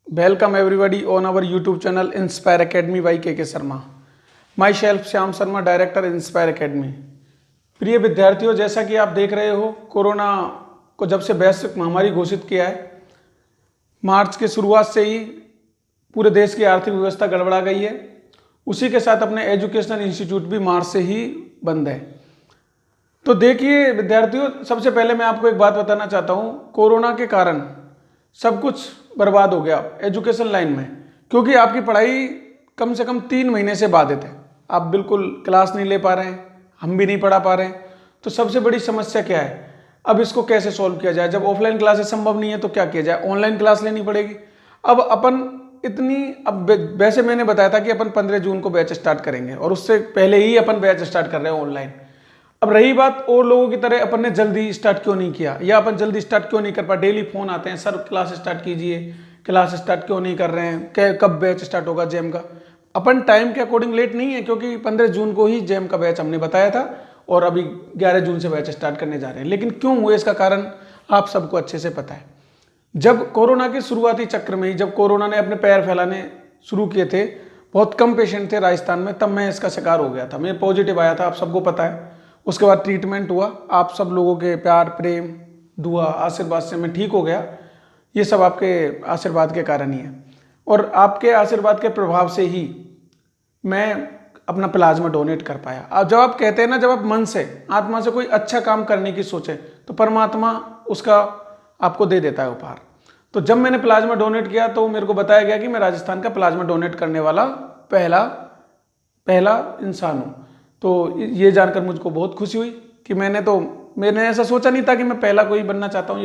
Welcome everybody on our YouTube channel Inspire Academy by के Sharma. Myself Shyam Sharma, director inspire academy. प्रिय विद्यार्थियों, जैसा कि आप देख रहे हो, कोरोना को जब से वैश्विक महामारी घोषित किया है, मार्च के शुरुआत से ही पूरे देश की आर्थिक व्यवस्था गड़बड़ा गई है। उसी के साथ अपने एजुकेशनल इंस्टीट्यूट भी मार्च से ही बंद है। तो देखिए विद्यार्थियों, सबसे पहले मैं आपको एक बात बताना चाहता हूँ। कोरोना के कारण सब कुछ बर्बाद हो गया एजुकेशन लाइन में, क्योंकि आपकी पढ़ाई कम से कम 3 महीने से बाधित है। आप बिल्कुल क्लास नहीं ले पा रहे हैं, हम भी नहीं पढ़ा पा रहे हैं। तो सबसे बड़ी समस्या क्या है, अब इसको कैसे सॉल्व किया जाए? जब ऑफलाइन क्लासेस संभव नहीं है तो क्या किया जाए? ऑनलाइन क्लास लेनी पड़ेगी। अब अपन अब वैसे मैंने बताया था कि अपन 15 जून को बैच स्टार्ट करेंगे, और उससे पहले ही अपन बैच स्टार्ट कर रहे हैं ऑनलाइन। अब रही बात और लोगों की तरह अपन ने जल्दी स्टार्ट क्यों नहीं किया, या अपन जल्दी स्टार्ट क्यों नहीं कर पा। डेली फोन आते हैं, सर क्लास स्टार्ट कीजिए, क्लास स्टार्ट क्यों नहीं कर रहे हैं, कब बैच स्टार्ट होगा जैम का। अपन टाइम के अकॉर्डिंग लेट नहीं है, क्योंकि 15 जून को ही जैम का बैच हमने बताया था, और अभी 11 जून से बैच स्टार्ट करने जा रहे हैं। लेकिन क्यों हुए इसका कारण आप सबको अच्छे से पता है। जब कोरोना के शुरुआती चक्र में ही, जब कोरोना ने अपने पैर फैलाने शुरू किए थे, बहुत कम पेशेंट थे राजस्थान में, तब मैं इसका शिकार हो गया था। मैं पॉजिटिव आया था, आप सबको पता है। उसके बाद ट्रीटमेंट हुआ, आप सब लोगों के प्यार, प्रेम, दुआ, आशीर्वाद से मैं ठीक हो गया। ये सब आपके आशीर्वाद के कारण ही है, और आपके आशीर्वाद के प्रभाव से ही मैं अपना प्लाज्मा डोनेट कर पाया। अब जब आप कहते हैं ना, जब आप मन से, आत्मा से कोई अच्छा काम करने की सोचें, तो परमात्मा उसका आपको दे देता है उपहार। तो जब मैंने प्लाज्मा डोनेट किया तो मेरे को बताया गया कि मैं राजस्थान का प्लाज्मा डोनेट करने वाला पहला इंसान हूँ। तो ये जानकर मुझको बहुत खुशी हुई कि मैंने ऐसा सोचा नहीं था कि मैं पहला कोई बनना चाहता हूँ।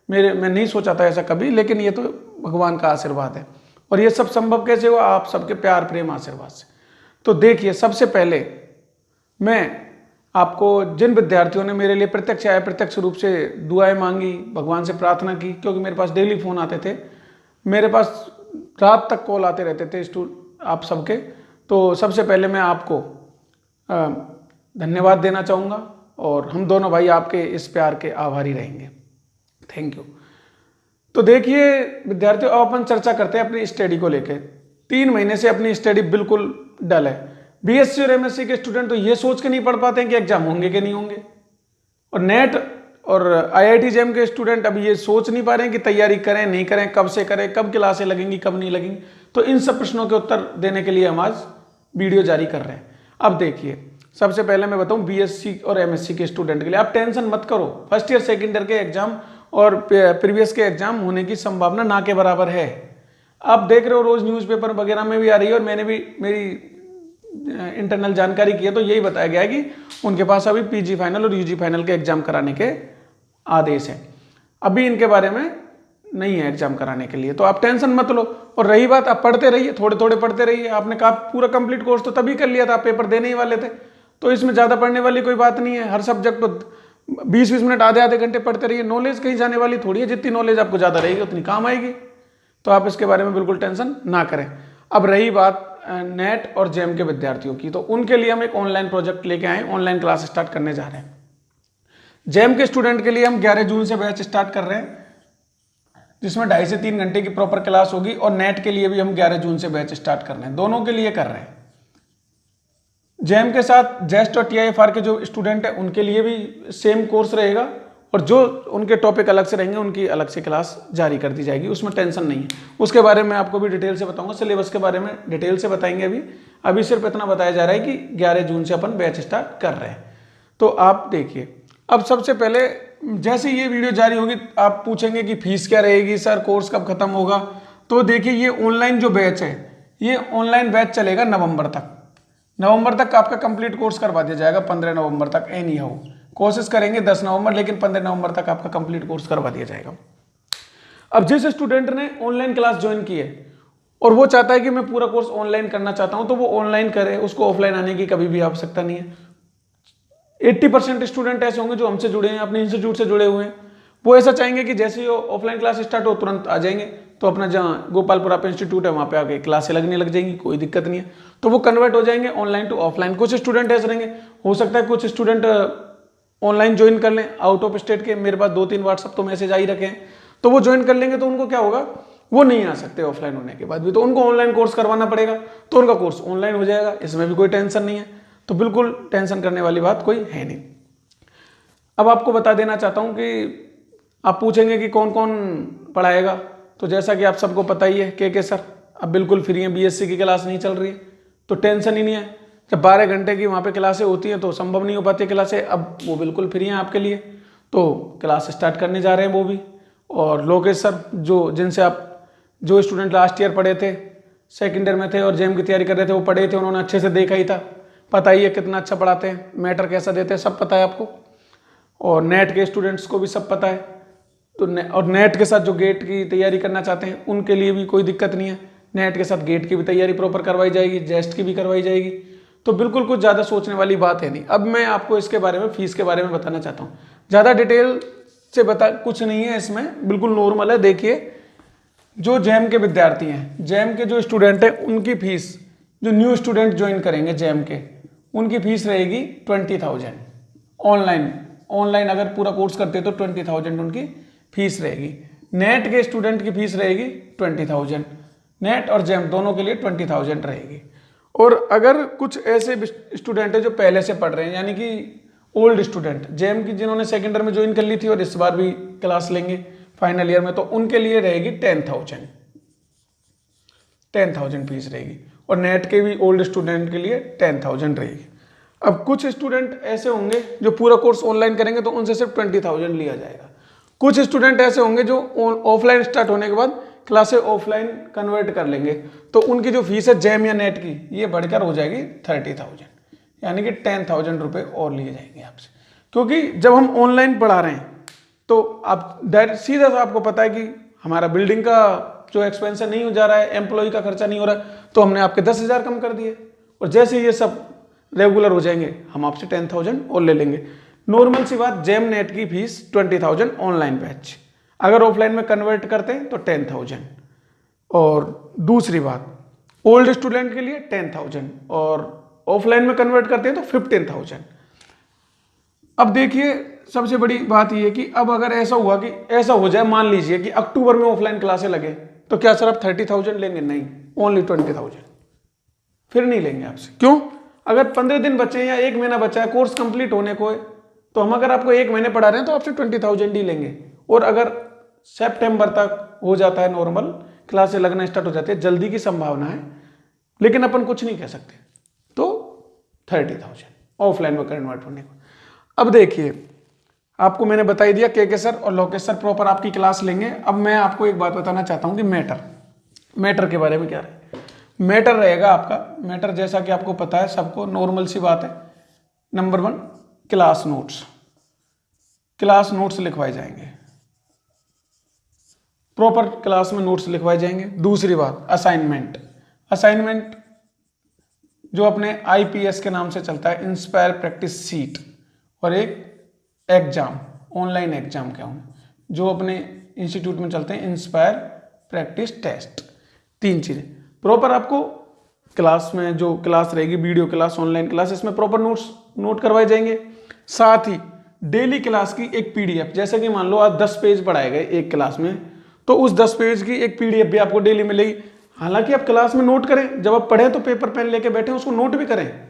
मैं नहीं सोचा था ऐसा कभी, लेकिन ये तो भगवान का आशीर्वाद है। और ये सब संभव कैसे हुआ? आप सबके प्यार, प्रेम, आशीर्वाद से। तो देखिए, सबसे पहले मैं आपको, जिन विद्यार्थियों ने मेरे लिए प्रत्यक्ष या अप्रत्यक्ष रूप से दुआएं मांगी, भगवान से प्रार्थना की, क्योंकि मेरे पास डेली फोन आते थे, मेरे पास रात तक कॉल आते रहते थे आप सबके। तो सबसे पहले मैं आपको धन्यवाद देना चाहूँगा, और हम दोनों भाई आपके इस प्यार के आभारी रहेंगे। Thank you. तो देखिए विद्यार्थियों, अब अपन चर्चा करते हैं अपनी स्टडी को लेकर। 3 महीने से अपनी स्टडी बिल्कुल डल है। बीएससी और एमएससी के स्टूडेंट तो ये सोच के नहीं पढ़ पाते हैं कि एग्जाम होंगे कि नहीं होंगे, और नेट और आईआईटी जेम के स्टूडेंट अभी ये सोच नहीं पा रहे हैं कि तैयारी करें नहीं करें, कब से करें, कब क्लासें लगेंगी, कब नहीं लगेंगी। तो इन सब प्रश्नों के उत्तर देने के लिए हम आज वीडियो जारी कर रहे हैं। अब देखिए, सबसे पहले मैं बताऊं बीएससी और एमएससी के स्टूडेंट के लिए, आप टेंशन मत करो। फर्स्ट ईयर, सेकंड ईयर के एग्जाम और प्रीवियस के एग्जाम होने की संभावना ना के बराबर है। आप देख रहे हो रोज न्यूज़पेपर वगैरह में भी आ रही है, और मैंने भी मेरी इंटरनल जानकारी की है, तो यही बताया गया है कि उनके पास अभी पीजी फाइनल और यूजी फाइनल के एग्जाम कराने के आदेश है। अभी इनके बारे में नहीं है एग्जाम कराने के लिए, तो आप टेंशन मत लो। और रही बात, आप पढ़ते रहिए, थोड़े थोड़े पढ़ते रहिए। आपने कहा पूरा कंप्लीट कोर्स तो तभी कर लिया था, आप पेपर देने ही वाले थे, तो इसमें ज़्यादा पढ़ने वाली कोई बात नहीं है। हर सब्जेक्ट को 20-20 मिनट, आधे घंटे पढ़ते रहिए। नॉलेज कहीं जाने वाली थोड़ी है, जितनी नॉलेज आपको ज़्यादा रहेगी उतनी काम आएगी। तो आप इसके बारे में बिल्कुल टेंशन ना करें। अब रही बात नेट और जेम के विद्यार्थियों की, तो उनके लिए हम एक ऑनलाइन प्रोजेक्ट लेके आए, ऑनलाइन क्लास स्टार्ट करने जा रहे हैं। जेम के स्टूडेंट के लिए हम 11 जून से बैच स्टार्ट कर रहे हैं, जिसमें 2.5 से 3 घंटे की प्रॉपर क्लास होगी। और नेट के लिए भी हम 11 जून से बैच स्टार्ट कर रहे हैं, दोनों के लिए कर रहे हैं। जेम के साथ जेस्ट और टीआईएफआर के जो स्टूडेंट है उनके लिए भी सेम कोर्स रहेगा, और जो उनके टॉपिक अलग से रहेंगे उनकी अलग से क्लास जारी कर दी जाएगी, उसमें टेंशन नहीं है। उसके बारे में आपको भी डिटेल से बताऊंगा, सिलेबस के बारे में डिटेल से बताएंगे। अभी सिर्फ इतना बताया जा रहा है कि 11 जून से अपन बैच स्टार्ट कर रहे हैं। तो आप देखिए, अब सबसे पहले जैसे ये वीडियो जारी होगी, आप पूछेंगे कि फीस क्या रहेगी सर, कोर्स कब खत्म होगा। तो देखिए, ये ऑनलाइन जो बैच है, ये ऑनलाइन बैच चलेगा नवंबर तक आपका कंप्लीट कोर्स करवा दिया जाएगा। 15 नवंबर तक एनी हाउ, कोशिश करेंगे 10 नवंबर, लेकिन 15 नवंबर तक आपका कंप्लीट कोर्स करवा दिया जाएगा। अब जिस स्टूडेंट ने ऑनलाइन क्लास ज्वाइन की है और वो चाहता है कि मैं पूरा कोर्स ऑनलाइन करना चाहता हूं, तो वो ऑनलाइन करे, उसको ऑफलाइन आने की कभी भी आवश्यकता नहीं है। 80% स्टूडेंट ऐसे होंगे जो हमसे जुड़े हैं, अपने इंस्टीट्यूट से जुड़े हुए हैं। वो ऐसा चाहेंगे कि जैसे ही ऑफलाइन क्लास स्टार्ट हो तुरंत आ जाएंगे, तो अपना जहाँ गोपालपुरा पे इंस्टीट्यूट है वहाँ पे आके क्लासें लगने लग जाएंगी, कोई दिक्कत नहीं है। तो वो कन्वर्ट हो जाएंगे ऑनलाइन टू ऑफलाइन। कुछ स्टूडेंट ऐसे रहेंगे, हो सकता है कुछ स्टूडेंट ऑनलाइन ज्वाइन कर लें आउट ऑफ स्टेट के। मेरे पास 2-3 व्हाट्सअप तो मैसेज आ ही रखे हैं, तो वो ज्वाइन कर लेंगे। तो उनको क्या होगा, वो नहीं आ सकते ऑफलाइन होने के बाद भी, तो उनको ऑनलाइन कोर्स करवाना पड़ेगा, तो उनका कोर्स ऑनलाइन हो जाएगा, इसमें भी कोई टेंशन नहीं है। तो बिल्कुल टेंशन करने वाली बात कोई है नहीं। अब आपको बता देना चाहता हूँ कि आप पूछेंगे कि कौन कौन पढ़ाएगा, तो जैसा कि आप सबको पता ही है के सर अब बिल्कुल फ्री हैं, बीएससी की क्लास नहीं चल रही है, तो टेंशन ही नहीं है। जब 12 घंटे की वहाँ पे क्लासें होती हैं तो संभव नहीं हो पाती क्लासें, अब वो बिल्कुल फ्री हैं आपके लिए, तो क्लास स्टार्ट करने जा रहे हैं वो भी। और लोकेश सर जिनसे आप जो स्टूडेंट लास्ट ईयर पढ़े थे, सेकेंड ईयर में थे और जेम की तैयारी कर रहे थे, वो पढ़े थे, उन्होंने अच्छे से देखा ही था, पता ही है कितना अच्छा पढ़ाते हैं, मैटर कैसा देते हैं सब पता है आपको। और नेट के स्टूडेंट्स को भी सब पता है, तो और नेट के साथ जो गेट की तैयारी करना चाहते हैं उनके लिए भी कोई दिक्कत नहीं है, नेट के साथ गेट की भी तैयारी प्रॉपर करवाई जाएगी, जेस्ट की भी करवाई जाएगी, तो बिल्कुल कुछ ज़्यादा सोचने वाली बात है नहीं। अब मैं आपको इसके बारे में, फीस के बारे में बताना चाहता हूँ, ज़्यादा डिटेल से कुछ नहीं है इसमें, बिल्कुल नॉर्मल है। देखिए, जो जैम के विद्यार्थी हैं, जैम के जो स्टूडेंट हैं, उनकी फीस, जो न्यू स्टूडेंट ज्वाइन करेंगे जैम के, उनकी फीस रहेगी 20,000 ऑनलाइन अगर पूरा कोर्स करते हैं तो 20,000 उनकी फीस रहेगी। नेट के स्टूडेंट की फीस रहेगी 20,000, नेट और जैम दोनों के लिए 20,000 रहेगी। और अगर कुछ ऐसे स्टूडेंट है जो पहले से पढ़ रहे हैं, यानी कि ओल्ड स्टूडेंट, जैम की जिन्होंने सेकेंड ईयर में ज्वाइन कर ली थी और इस बार भी क्लास लेंगे फाइनल ईयर में, तो उनके लिए रहेगी 10,000 फीस रहेगी। और नेट के भी ओल्ड स्टूडेंट के लिए 10,000 रहेगी। अब कुछ स्टूडेंट ऐसे होंगे जो पूरा कोर्स ऑनलाइन करेंगे तो उनसे सिर्फ 20,000 लिया जाएगा। कुछ स्टूडेंट ऐसे होंगे जो ऑफलाइन स्टार्ट होने के बाद क्लासें ऑफलाइन कन्वर्ट कर लेंगे, तो उनकी जो फीस है जैम या नेट की, ये बढ़कर हो जाएगी 30,000, यानी कि 10,000 रुपये और लिए जाएंगे आपसे। क्योंकि जब हम ऑनलाइन पढ़ा रहे हैं तो आप सीधा सा आपको पता है कि हमारा बिल्डिंग का जो एक्सपेंस नहीं हो जा रहा है, एम्प्लॉय का खर्चा नहीं हो रहा, तो हमने आपके 10,000 कम कर दिए, और जैसे ये सब रेगुलर हो जाएंगे हम आपसे 10,000 और ले लेंगे। नॉर्मल सी बात, जैम नेट की फीस 20,000 ऑनलाइन बैच, अगर ऑफलाइन में कन्वर्ट करते हैं तो 10,000। और दूसरी बात, ओल्ड स्टूडेंट के लिए 10,000 और ऑफलाइन में कन्वर्ट करते हैं तो 15,000। अब देखिए, सबसे बड़ी बात यह है कि अब अगर ऐसा हुआ कि ऐसा हो जाए, मान लीजिए कि अक्टूबर में ऑफलाइन क्लासें लगे, तो क्या सर आप 30,000 लेंगे? नहीं, ओनली 20,000। फिर नहीं लेंगे आपसे। क्यों? अगर 15 दिन बचे या 1 महीना बचा है कोर्स कंप्लीट होने को है, तो हम अगर आपको 1 महीने पढ़ा रहे हैं तो आपसे 20,000 ही लेंगे। और अगर सितंबर तक हो जाता है, नॉर्मल क्लासें लगना स्टार्ट हो जाती है, जल्दी की संभावना है, लेकिन अपन कुछ नहीं कह सकते, तो 30,000 ऑफलाइन में कन्वर्ट होने को। अब देखिए, आपको मैंने बता ही दिया के सर और लोकेश सर प्रॉपर आपकी क्लास लेंगे। अब मैं आपको एक बात बताना चाहता हूं कि मैटर के बारे में क्या रहेगा। मैटर रहेगा आपका, मैटर जैसा कि आपको पता है सबको, नॉर्मल सी बात है, नंबर 1 क्लास नोट्स लिखवाए जाएंगे, प्रॉपर क्लास में नोट्स लिखवाए जाएंगे। दूसरी बात, असाइनमेंट जो अपने IPS के नाम से चलता है, इंस्पायर प्रैक्टिस सीट, और एक एग्जाम, ऑनलाइन एग्जाम क्या होंगे जो अपने इंस्टीट्यूट में चलते हैं, इंस्पायर प्रैक्टिस टेस्ट। 3 चीजें प्रॉपर आपको क्लास में, जो क्लास रहेगी वीडियो क्लास, ऑनलाइन क्लास, इसमें प्रॉपर नोट करवाए जाएंगे। साथ ही डेली क्लास की एक PDF, जैसे कि मान लो आज 10 पेज पढ़ाए गए एक क्लास में, तो उस 10 पेज की एक PDF भी आपको डेली मिलेगी। हालांकि आप क्लास में नोट करें, जब आप पढ़ें तो पेपर पेन लेके बैठे उसको नोट भी करें,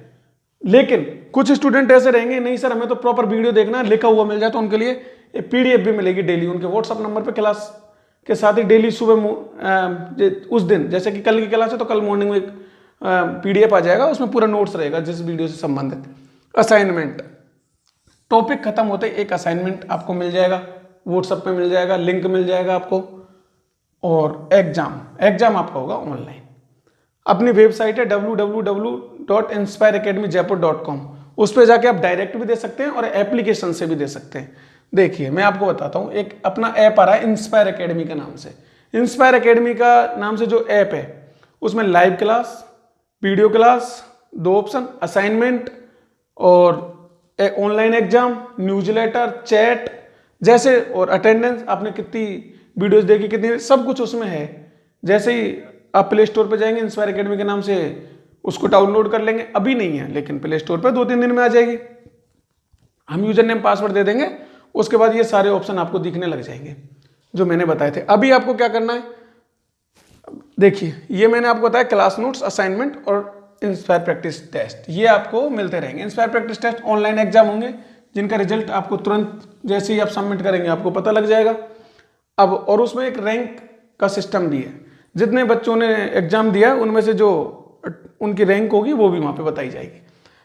लेकिन कुछ स्टूडेंट ऐसे रहेंगे, नहीं सर हमें तो प्रॉपर वीडियो देखना है, लिखा हुआ मिल जाए, तो उनके लिए PDF भी मिलेगी डेली उनके व्हाट्सअप नंबर पे। क्लास के साथ ही डेली सुबह उस दिन, जैसे कि कल की क्लास है तो कल मॉर्निंग में एक PDF आ जाएगा, उसमें पूरा नोट्स रहेगा जिस वीडियो से संबंधित। असाइनमेंट, टॉपिक खत्म होते ही एक असाइनमेंट आपको मिल जाएगा, व्हाट्सएप पे मिल जाएगा, लिंक मिल जाएगा आपको। और एग्जाम आपका होगा ऑनलाइन। अपनी वेबसाइट है www.inspireacademyjaipur.com, उस पर जाके आप डायरेक्ट भी दे सकते हैं और एप्लीकेशन से भी दे सकते हैं। देखिए, मैं आपको बताता हूँ, एक अपना ऐप आ रहा है इंस्पायर एकेडमी के नाम से। इंस्पायर एकेडमी का नाम से जो ऐप है, उसमें live class, video class, 2 option, assignment और ऑनलाइन एग्जाम, न्यूज़लेटर, चैट जैसे, और अटेंडेंस, आपने कितनी वीडियोस देखी, कितनी, सब कुछ उसमें है। जैसे ही आप प्ले स्टोर पर जाएंगे, इंस्पायर एकेडमी के नाम से उसको डाउनलोड कर लेंगे, अभी नहीं है लेकिन प्ले स्टोर पर 2-3 दिन में आ जाएगी। हम यूजर नेम पासवर्ड दे देंगे, उसके बाद ये सारे ऑप्शन आपको दिखने लग जाएंगे जो मैंने बताए थे। अभी आपको क्या करना है, देखिए ये मैंने आपको बताया क्लास नोट्स, असाइनमेंट और इंस्पायर प्रैक्टिस टेस्ट, ये आपको मिलते रहेंगे। Inspire practice test online exam होंगे जिनका रिजल्ट आपको तुरंत जैसे ही आप सबमिट करेंगे आपको पता लग जाएगा। अब और उसमें एक रैंक का सिस्टम भी है, जितने बच्चों ने एग्जाम दिया उनमें से जो उनकी रैंक होगी वो भी वहाँ पे बताई जाएगी।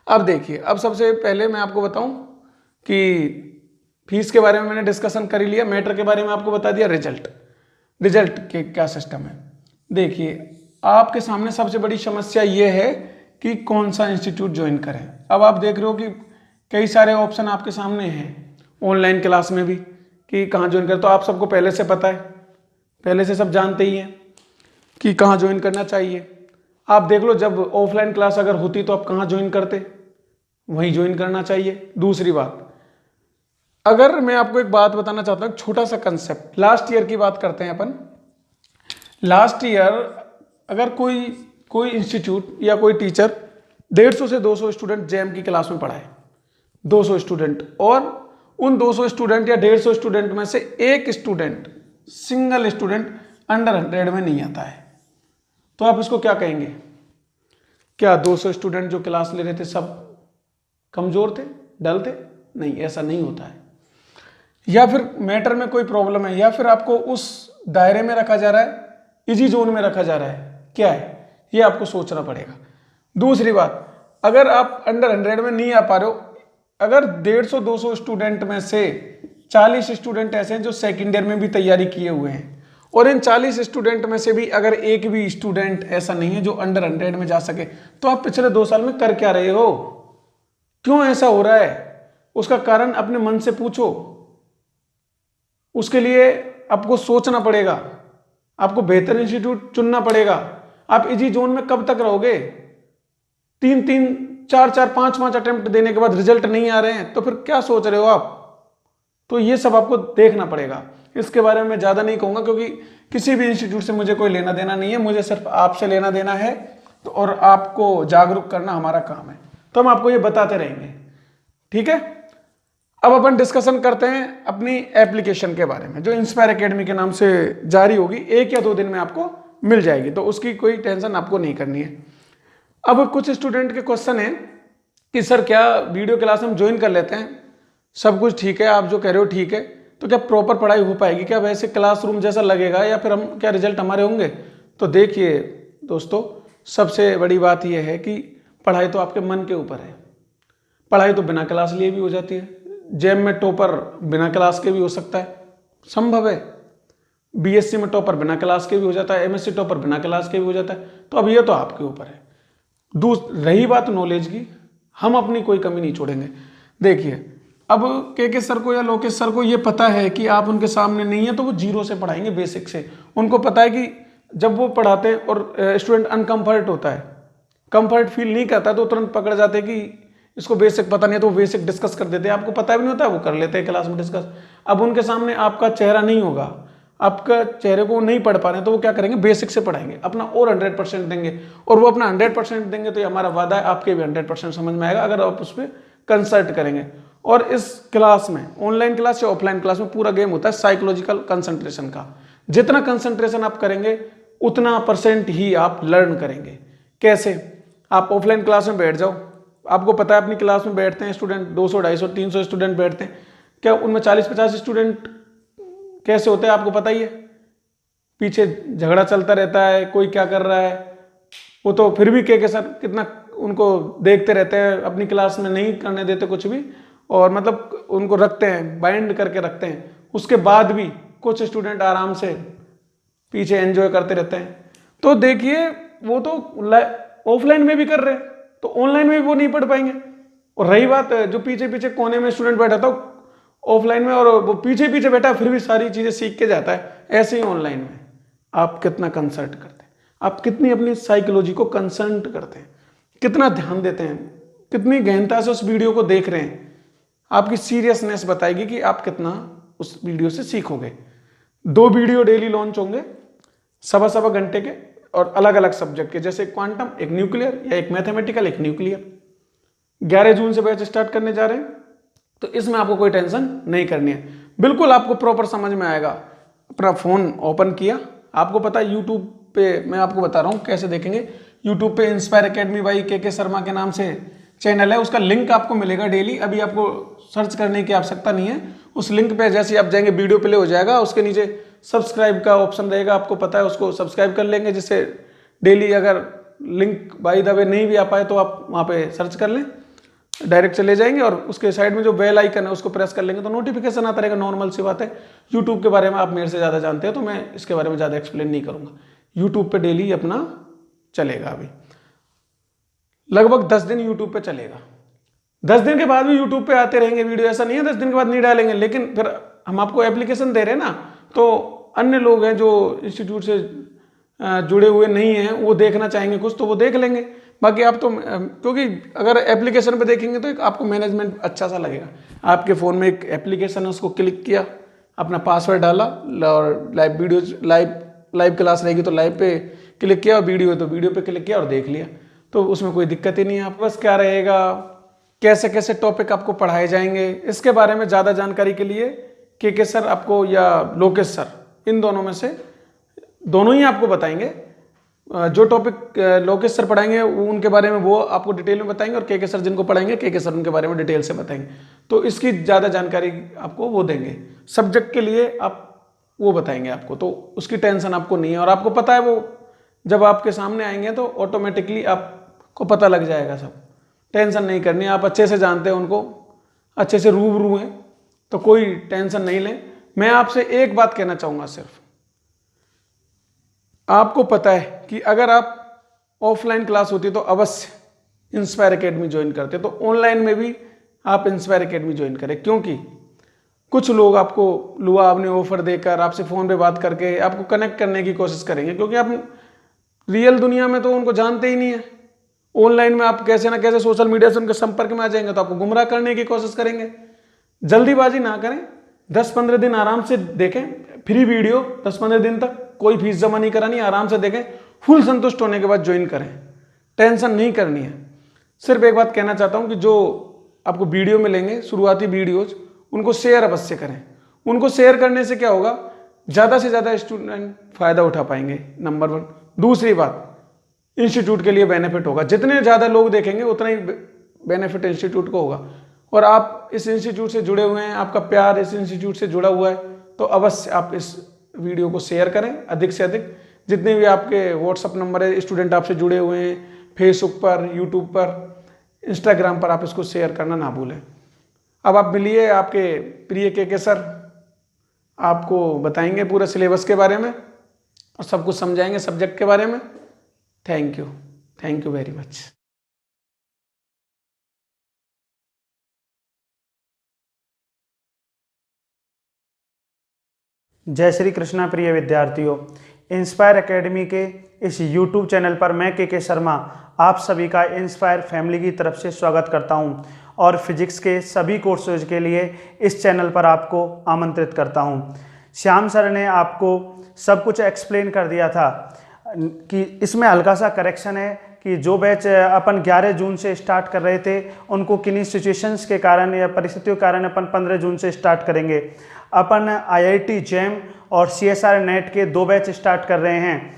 अब देखिए, अब सबसे पहले मैं आपको बताऊं कि फीस के बारे में मैंने डिस्कशन कर ही लिया, मैटर के बारे में आपको बता दिया, रिजल्ट के क्या सिस्टम है। देखिए आपके सामने सबसे बड़ी समस्या ये है कि कौन सा इंस्टीट्यूट ज्वाइन करें। अब आप देख रहे हो कि कई सारे ऑप्शन आपके सामने हैं ऑनलाइन क्लास में भी कि कहाँ ज्वाइन करें, तो आप सबको पहले से पता है, पहले से सब जानते ही हैं कि कहाँ ज्वाइन करना चाहिए। आप देख लो जब ऑफलाइन क्लास अगर होती तो आप कहाँ ज्वाइन करते, वहीं ज्वाइन करना चाहिए। दूसरी बात, अगर मैं आपको एक बात बताना चाहता हूँ, छोटा सा कंसेप्ट, लास्ट ईयर की बात करते हैं अपन। लास्ट ईयर अगर कोई इंस्टीट्यूट या कोई टीचर 150 से 200 स्टूडेंट जेएम की क्लास में पढ़ाए, 200 स्टूडेंट, और उन 200 स्टूडेंट या 150 स्टूडेंट में से एक स्टूडेंट, सिंगल स्टूडेंट अंडर 100 में नहीं आता है, तो आप इसको क्या कहेंगे? क्या 200 स्टूडेंट जो क्लास ले रहे थे सब कमजोर थे, डल थे? नहीं, ऐसा नहीं होता है। या फिर मैटर में कोई प्रॉब्लम है, या फिर आपको उस दायरे में रखा जा रहा है, इजी जोन में रखा जा रहा है, क्या है ये आपको सोचना पड़ेगा। दूसरी बात, अगर आप अंडर 100 में नहीं आ पा रहे हो, अगर 150-200 स्टूडेंट में से 40 स्टूडेंट ऐसे हैं जो सेकेंड ईयर में भी तैयारी किए हुए हैं, और इन 40 स्टूडेंट में से भी अगर एक भी स्टूडेंट ऐसा नहीं है जो अंडर 100 में जा सके, तो आप पिछले 2 साल में कर क्या रहे हो? क्यों ऐसा हो रहा है? उसका कारण अपने मन से पूछो। उसके लिए आपको सोचना पड़ेगा, आपको बेहतर इंस्टीट्यूट चुनना पड़ेगा। आप इजी जोन में कब तक रहोगे? 3-3, 4-4, 5-5 अटेम्प्ट देने के बाद रिजल्ट नहीं आ रहे हैं, तो फिर क्या सोच रहे हो आप? तो ये सब आपको देखना पड़ेगा। इसके बारे में मैं ज़्यादा नहीं कहूँगा क्योंकि किसी भी इंस्टीट्यूट से मुझे कोई लेना देना नहीं है, मुझे सिर्फ आपसे लेना देना है, तो और आपको जागरूक करना हमारा काम है, तो हम आपको ये बताते रहेंगे, ठीक है। अब अपन डिस्कशन करते हैं अपनी एप्लीकेशन के बारे में, जो इंस्पायर एकेडमी के नाम से जारी होगी, 1 या 2 दिन में आपको मिल जाएगी, तो उसकी कोई टेंशन आपको नहीं करनी है। अब कुछ स्टूडेंट के क्वेश्चन है कि सर क्या वीडियो क्लास हम ज्वाइन कर लेते हैं, सब कुछ ठीक है, आप जो कह रहे हो ठीक है, तो क्या प्रॉपर पढ़ाई हो पाएगी, क्या वैसे क्लासरूम जैसा लगेगा, या फिर हम क्या रिजल्ट हमारे होंगे? तो देखिए दोस्तों, सबसे बड़ी बात यह है कि पढ़ाई तो आपके मन के ऊपर है। पढ़ाई तो बिना क्लास लिए भी हो जाती है, जेम में टॉपर बिना क्लास के भी हो सकता है, संभव है। बीएससी में टॉपर बिना क्लास के भी हो जाता है, एमएससी टॉपर बिना क्लास के भी हो जाता है, तो अब ये तो आपके ऊपर है। रही बात नॉलेज की, हम अपनी कोई कमी नहीं छोड़ेंगे। देखिए अब के सर को या लोकेश सर को ये पता है कि आप उनके सामने नहीं है, तो वो जीरो से पढ़ाएंगे, बेसिक से। उनको पता है कि जब वो पढ़ाते हैं और स्टूडेंट अनकम्फर्ट होता है, कंफर्ट फील नहीं करता, तो तुरंत पकड़ जाते हैं कि इसको बेसिक पता नहीं है, तो वो बेसिक डिस्कस कर देते हैं। आपको पता भी नहीं होता, वो कर लेते हैं क्लास में डिस्कस। अब उनके सामने आपका चेहरा नहीं होगा, आपका चेहरे को नहीं पढ़ पा रहे हैं, तो वो क्या करेंगे? बेसिक से पढ़ाएंगे, अपना और 100% देंगे, और वो अपना 100% देंगे, तो ये हमारा वादा है आपके भी 100% समझ में आएगा अगर आप उस पर कंसल्ट करेंगे। और इस क्लास में, ऑनलाइन क्लास या ऑफलाइन क्लास में, पूरा गेम होता है साइकोलॉजिकल कंसंट्रेशन का। जितना कंसंट्रेशन आप करेंगे उतना % ही आप लर्न करेंगे। कैसे? आप ऑफलाइन क्लास में बैठ जाओ, आपको पता है अपनी क्लास में बैठते हैं स्टूडेंट 200, 250, 300 स्टूडेंट बैठते हैं, क्या उनमें 40-50 स्टूडेंट कैसे होते हैं आपको पता ही है? पीछे झगड़ा चलता रहता है, कोई क्या कर रहा है, वो तो फिर भी के सर कितना उनको देखते रहते हैं, अपनी क्लास में नहीं करने देते कुछ भी, और मतलब उनको रखते हैं, बाइंड करके रखते हैं। उसके बाद भी कुछ स्टूडेंट आराम से पीछे एंजॉय करते रहते हैं। तो देखिए वो तो ऑफलाइन में भी कर रहे हैं, तो ऑनलाइन में भी वो नहीं पढ़ पाएंगे। और रही बात जो पीछे पीछे कोने में स्टूडेंट बैठा था ऑफलाइन में, और वो पीछे पीछे बैठा फिर भी सारी चीजें सीख के जाता है, ऐसे ही ऑनलाइन में आप कितना कंसल्ट करते हैं, आप कितनी अपनी साइकोलॉजी को कंसल्ट करते हैं, कितना ध्यान देते हैं, कितनी गहनता से उस वीडियो को देख रहे हैं, आपकी सीरियसनेस बताएगी कि आप कितना उस वीडियो से सीखोगे। 2 वीडियो डेली लॉन्च होंगे, 1.25 घंटे के, और अलग अलग सब्जेक्ट के, जैसे क्वांटम, एक न्यूक्लियर, या एक मैथमेटिकल, एक न्यूक्लियर। 11 जून से बैच स्टार्ट करने जा रहे हैं, तो इसमें आपको कोई टेंशन नहीं करनी है, बिल्कुल आपको प्रॉपर समझ में आएगा। अपना फोन ओपन किया, आपको पता है यूट्यूब पे मैं आपको बता रहा हूँ कैसे देखेंगे। यूट्यूब पे इंस्पायर एकेडमी बाई के शर्मा के नाम से चैनल है, उसका लिंक आपको मिलेगा डेली। अभी आपको सर्च करने की आवश्यकता नहीं है, उस लिंक पे जैसे आप जाएंगे वीडियो प्ले हो जाएगा, उसके नीचे सब्सक्राइब का ऑप्शन रहेगा, आपको पता है, उसको सब्सक्राइब कर लेंगे, जिससे डेली अगर लिंक बाय द वे नहीं भी आ पाए तो आप वहाँ पे सर्च कर लें, डायरेक्ट चले जाएंगे और उसके साइड में जो बेल आइकन है उसको प्रेस कर लेंगे तो नोटिफिकेशन आता रहेगा। नॉर्मल सी बात है। यूट्यूब के बारे में आप मेरे से ज़्यादा जानते हैं तो मैं इसके बारे में ज़्यादा एक्सप्लेन नहीं करूँगा। यूट्यूब पे डेली अपना चलेगा, अभी लगभग 10 दिन यूट्यूब पे चलेगा। 10 दिन के बाद भी यूट्यूब पे आते रहेंगे वीडियो, ऐसा नहीं है 10 दिन के बाद नहीं डालेंगे, लेकिन फिर हम आपको एप्लीकेशन दे रहे हैं ना, तो अन्य लोग हैं जो इंस्टीट्यूट से जुड़े हुए नहीं हैं, वो देखना चाहेंगे कुछ तो वो देख लेंगे। बाकी आप तो क्योंकि अगर एप्लीकेशन पे देखेंगे तो एक आपको मैनेजमेंट अच्छा सा लगेगा। आपके फ़ोन में एक एप्लीकेशन है, उसको क्लिक किया, अपना पासवर्ड डाला और लाइव वीडियोज लाइव क्लास रहेगी तो लाइव पे क्लिक किया, और वीडियो है तो वीडियो पे क्लिक किया और देख लिया, तो उसमें कोई दिक्कत ही नहीं है। आप बस क्या रहेगा, कैसे कैसे टॉपिक आपको पढ़ाए जाएंगे, इसके बारे में ज़्यादा जानकारी के लिए के सर आपको या लोकेश सर, इन दोनों में से दोनों ही आपको बताएंगे। जो टॉपिक लोकेश सर पढ़ाएंगे वो उनके बारे में वो आपको डिटेल में बताएंगे, और के सर जिनको पढ़ाएंगे के सर उनके बारे में डिटेल से बताएंगे। तो इसकी ज़्यादा जानकारी आपको वो देंगे। सब्जेक्ट के लिए आप वो बताएंगे आपको, तो उसकी टेंशन आपको नहीं है। और आपको पता है वो जब आपके सामने आएंगे तो ऑटोमेटिकली आपको पता लग जाएगा सब, टेंशन नहीं करनी। आप अच्छे से जानते हैं उनको, अच्छे से रूबरू हैं, तो कोई टेंशन नहीं लें। मैं आपसे एक बात कहना चाहूँगा, सिर्फ आपको पता है कि अगर आप ऑफलाइन क्लास होती तो अवश्य इंस्पायर एकेडमी ज्वाइन करते, तो ऑनलाइन में भी आप इंस्पायर एकेडमी ज्वाइन करें। क्योंकि कुछ लोग आपको लुआ आपने ऑफर देकर, आपसे फ़ोन पे बात करके आपको कनेक्ट करने की कोशिश करेंगे, क्योंकि आप रियल दुनिया में तो उनको जानते ही नहीं है। ऑनलाइन में आप कैसे ना कैसे सोशल मीडिया से उनके संपर्क में आ जाएंगे तो आपको गुमराह करने की कोशिश करेंगे। जल्दीबाजी ना करें, 10-15 दिन आराम से देखें फ्री वीडियो, 10-15 दिन तक कोई फीस जमा नहीं करानी, आराम से देखें, फुल संतुष्ट होने के बाद ज्वाइन करें, टेंशन नहीं करनी है। सिर्फ एक बात कहना चाहता हूं कि जो आपको वीडियो मिलेंगे, शुरुआती वीडियोज, उनको शेयर अवश्य करें। उनको शेयर करने से क्या होगा, ज़्यादा से ज़्यादा स्टूडेंट फ़ायदा उठा पाएंगे, नंबर 1। दूसरी बात, इंस्टीट्यूट के लिए बेनिफिट होगा, जितने ज़्यादा लोग देखेंगे उतना ही बेनिफिट इंस्टीट्यूट को होगा। और आप इस इंस्टीट्यूट से जुड़े हुए हैं, आपका प्यार इस इंस्टीट्यूट से जुड़ा हुआ है, तो अवश्य आप इस वीडियो को शेयर करें अधिक से अधिक। जितने भी आपके व्हाट्सअप नंबर है, स्टूडेंट आपसे जुड़े हुए हैं, फेसबुक पर, यूट्यूब पर, इंस्टाग्राम पर, आप इसको शेयर करना ना भूलें। अब आप मिलिए आपके प्रिय के सर, आपको बताएंगे पूरे सिलेबस के बारे में और सब कुछ समझाएंगे सब्जेक्ट के बारे में। Thank you very much. जय श्री कृष्णा प्रिय विद्यार्थियों, इंस्पायर एकेडमी के इस यूट्यूब चैनल पर मैं के शर्मा आप सभी का इंस्पायर फैमिली की तरफ से स्वागत करता हूं और फिजिक्स के सभी कोर्सेज के लिए इस चैनल पर आपको आमंत्रित करता हूं। श्याम सर ने आपको सब कुछ एक्सप्लेन कर दिया था कि इसमें हल्का सा करेक्शन है कि जो बैच अपन 11 जून से स्टार्ट कर रहे थे उनको किन्हीं सिचुएशंस के कारण या परिस्थितियों के कारण अपन 15 जून से स्टार्ट करेंगे। अपन IIT जैम और CSR नेट के 2 बैच स्टार्ट कर रहे हैं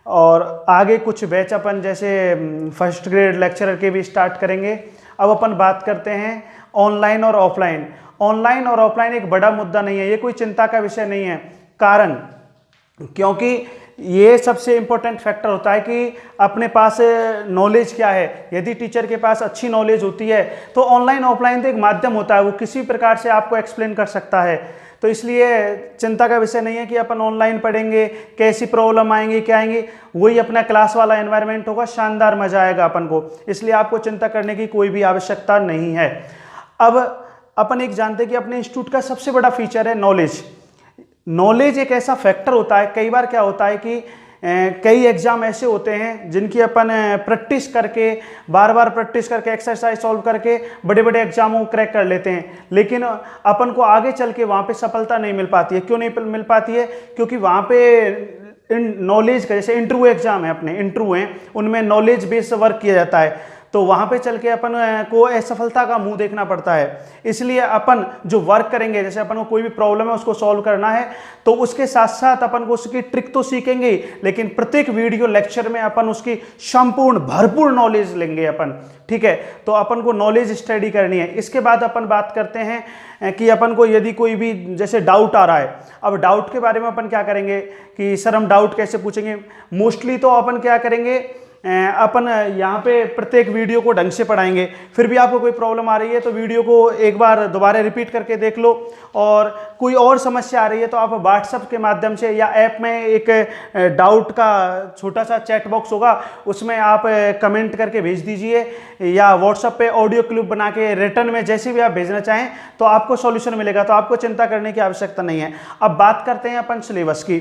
और आगे कुछ बैच अपन जैसे फर्स्ट ग्रेड लेक्चरर के भी स्टार्ट करेंगे। अब अपन बात करते हैं ऑनलाइन और ऑफलाइन। ऑनलाइन और ऑफलाइन एक बड़ा मुद्दा नहीं है, ये कोई चिंता का विषय नहीं है। कारण क्योंकि ये सबसे इम्पोर्टेंट फैक्टर होता है कि अपने पास नॉलेज क्या है। यदि टीचर के पास अच्छी नॉलेज होती है तो ऑनलाइन ऑफलाइन तो एक माध्यम होता है, वो किसी प्रकार से आपको एक्सप्लेन कर सकता है। तो इसलिए चिंता का विषय नहीं है कि अपन ऑनलाइन पढ़ेंगे, कैसी प्रॉब्लम आएंगी, क्या आएंगी। वही अपना क्लास वाला एनवायरनमेंट होगा, शानदार मजा आएगा अपन को। इसलिए आपको चिंता करने की कोई भी आवश्यकता नहीं है। अब अपन एक जानते हैं कि अपने इंस्टीट्यूट का सबसे बड़ा फीचर है नॉलेज। नॉलेज एक ऐसा फैक्टर होता है, कई बार क्या होता है कि कई एग्जाम ऐसे होते हैं जिनकी अपन प्रैक्टिस करके, बार बार प्रैक्टिस करके, एक्सरसाइज सॉल्व करके बड़े बड़े एग्जामों को क्रैक कर लेते हैं, लेकिन अपन को आगे चल के वहाँ पे सफलता नहीं मिल पाती है। क्यों नहीं मिल पाती है? क्योंकि वहाँ पे नॉलेज का, जैसे इंटरव्यू एग्जाम है, अपने इंटरव्यू हैं, उनमें नॉलेज बेस्ड वर्क किया जाता है। तो वहाँ पे चल के अपन को असफलता का मुंह देखना पड़ता है। इसलिए अपन जो वर्क करेंगे, जैसे अपन को कोई भी प्रॉब्लम है उसको सॉल्व करना है, तो उसके साथ साथ अपन को उसकी ट्रिक तो सीखेंगे, लेकिन प्रत्येक वीडियो लेक्चर में अपन उसकी संपूर्ण भरपूर नॉलेज लेंगे अपन, ठीक है। तो अपन को नॉलेज स्टडी करनी है। इसके बाद अपन बात करते हैं कि अपन को यदि कोई भी जैसे डाउट आ रहा है, अब डाउट के बारे में अपन क्या करेंगे कि सर हम डाउट कैसे पूछेंगे। मोस्टली तो अपन क्या करेंगे, अपन यहाँ पे प्रत्येक वीडियो को ढंग से पढ़ाएंगे। फिर भी आपको कोई प्रॉब्लम आ रही है तो वीडियो को एक बार दोबारा रिपीट करके देख लो, और कोई और समस्या आ रही है तो आप व्हाट्सएप के माध्यम से या ऐप में एक डाउट का छोटा सा चैट बॉक्स होगा, उसमें आप कमेंट करके भेज दीजिए, या व्हाट्सएप पे ऑडियो क्लिप बना के रिटर्न में जैसे भी आप भेजना चाहें तो आपको सॉल्यूशन मिलेगा, तो आपको चिंता करने की आवश्यकता नहीं है। अब बात करते हैं अपन सिलेबस की।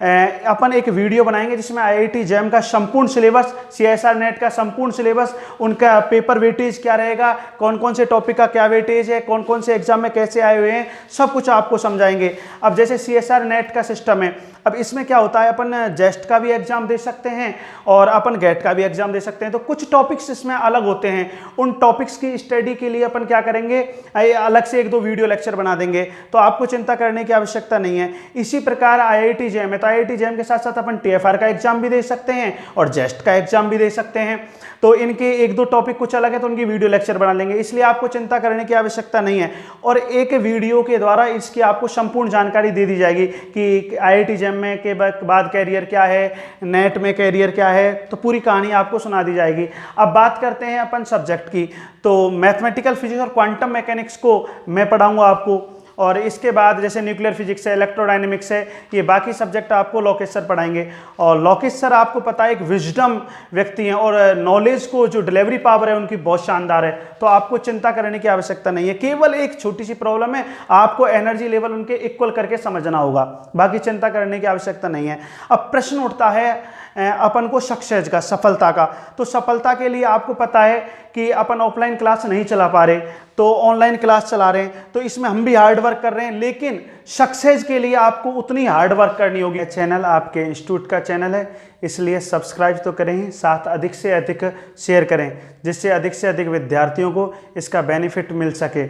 अपन एक वीडियो बनाएंगे जिसमें IIT JAM का संपूर्ण सिलेबस, CSR नेट का संपूर्ण सिलेबस, उनका पेपर वेटेज क्या रहेगा, कौन कौन से टॉपिक का क्या वेटेज है, कौन कौन से एग्जाम में कैसे आए हुए हैं, सब कुछ आपको समझाएंगे। अब जैसे CSR नेट का सिस्टम है, अब इसमें क्या होता है, अपन जेस्ट का भी एग्जाम दे सकते हैं और अपन गेट का भी एग्जाम दे सकते हैं। तो कुछ टॉपिक्स इसमें अलग होते हैं, उन टॉपिक्स की स्टडी के लिए अपन क्या करेंगे, अलग से 1-2 वीडियो लेक्चर बना देंगे, तो आपको चिंता करने की आवश्यकता नहीं है। इसी प्रकार IIT JAM है, तो IIT JAM के साथ साथ अपन TFR का एग्जाम भी दे सकते हैं और जेस्ट का एग्जाम भी दे सकते हैं। तो इनके 1-2 टॉपिक कुछ अलग है तो उनकी वीडियो लेक्चर बना लेंगे, इसलिए आपको चिंता करने की आवश्यकता नहीं है। और एक वीडियो के द्वारा इसकी आपको संपूर्ण जानकारी दे दी जाएगी कि IIT JAM में के बाद कैरियर क्या है, नेट में कैरियर क्या है, तो पूरी कहानी आपको सुना दी जाएगी। अब बात करते हैं अपन सब्जेक्ट की, तो मैथमेटिकल फिजिक्स और क्वांटम मैकेनिक्स को मैं पढ़ाऊंगा आपको, और इसके बाद जैसे न्यूक्लियर फिजिक्स है, इलेक्ट्रोडायनेमिक्स है, ये बाकी सब्जेक्ट आपको लोकेश सर पढ़ाएंगे। और लोकेश सर आपको पता है एक विजडम व्यक्ति हैं और नॉलेज को जो डिलीवरी पावर है उनकी बहुत शानदार है, तो आपको चिंता करने की आवश्यकता नहीं है। केवल एक छोटी सी प्रॉब्लम है, आपको एनर्जी लेवल उनके इक्वल करके समझना होगा, बाकी चिंता करने की आवश्यकता नहीं है। अब प्रश्न उठता है अपन को सक्सेस का, सफलता का, तो सफलता के लिए आपको पता है कि अपन ऑफलाइन क्लास नहीं चला पा रहे तो ऑनलाइन क्लास चला रहे हैं, तो इसमें हम भी हार्ड वर्क कर रहे हैं, लेकिन सक्सेस के लिए आपको उतनी हार्ड वर्क करनी होगी। चैनल आपके इंस्टीट्यूट का चैनल है, इसलिए सब्सक्राइब तो करें, साथ अधिक से अधिक शेयर करें, जिससे अधिक से अधिक विद्यार्थियों को इसका बेनिफिट मिल सके।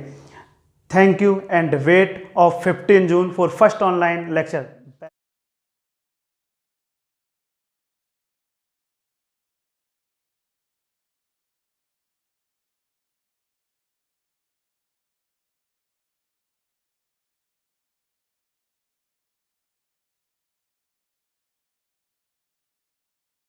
Thank you and weight of 15 June for first online lecture.